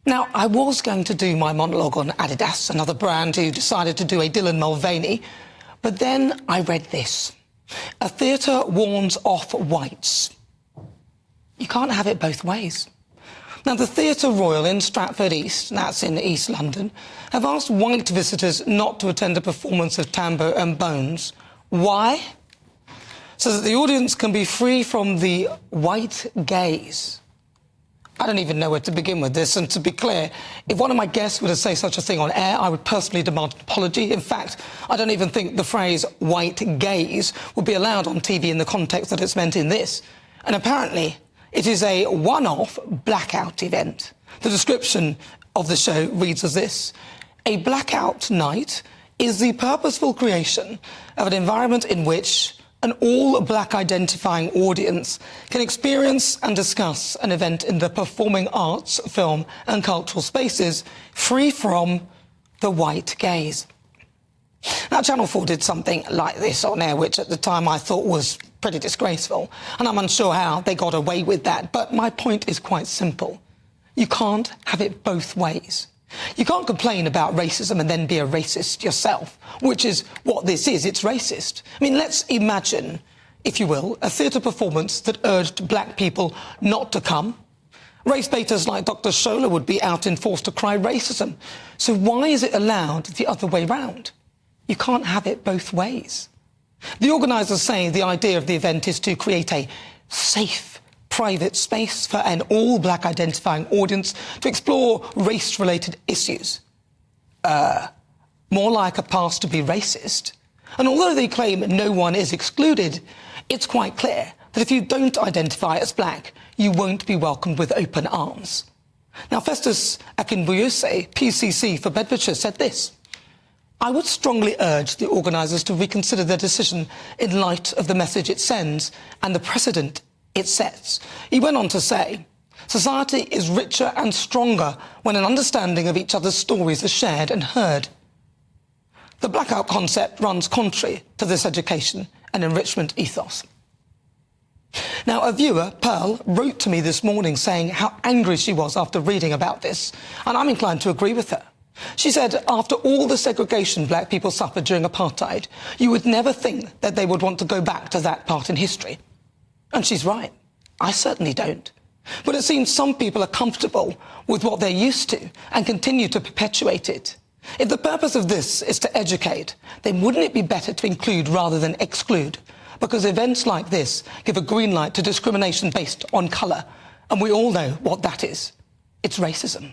Now, I was going to do my monologue on Adidas, another brand who decided to do a Dylan Mulvaney, but then I read this. A theatre warns off whites. You can't have it both ways. Now, the Theatre Royal in Stratford East, that's in East London, have asked white visitors not to attend a performance of Tambo and Bones. Why? So that the audience can be free from the white gaze. I don't even know where to begin with this, and to be clear, if one of my guests were to say such a thing on air, I would personally demand an apology. In fact, I don't even think the phrase white gaze would be allowed on TV in the context that it's meant in this. And apparently, it is a one-off blackout event. The description of the show reads as this: a blackout night is the purposeful creation of an environment in which an all-black identifying audience can experience and discuss an event in the performing arts, film and cultural spaces free from the white gaze. Now, Channel 4 did something like this on air, which at the time I thought was pretty disgraceful, and I'm unsure how they got away with that, but my point is quite simple. You can't have it both ways. You can't complain about racism and then be a racist yourself, which is what this is. It's racist. I mean, let's imagine, if you will, a theatre performance that urged black people not to come. Race baiters like Dr. Shola would be out in force to cry racism. So why is it allowed the other way round? You can't have it both ways. The organisers say the idea of the event is to create a safe, private space for an all-black identifying audience to explore race-related issues. More like a pass to be racist. And although they claim no one is excluded, it's quite clear that if you don't identify as black, you won't be welcomed with open arms. Now, Festus Akinbuyose, PCC for Bedfordshire, said this: I would strongly urge the organisers to reconsider their decision in light of the message it sends and the precedent it sets. He went on to say, society is richer and stronger when an understanding of each other's stories is shared and heard. The blackout concept runs contrary to this education and enrichment ethos. Now, a viewer, Pearl, wrote to me this morning saying how angry she was after reading about this, and I'm inclined to agree with her. She said, after all the segregation black people suffered during apartheid, you would never think that they would want to go back to that part in history. And she's right. I certainly don't. But it seems some people are comfortable with what they're used to and continue to perpetuate it. If the purpose of this is to educate, then wouldn't it be better to include rather than exclude? Because events like this give a green light to discrimination based on colour. And we all know what that is. It's racism.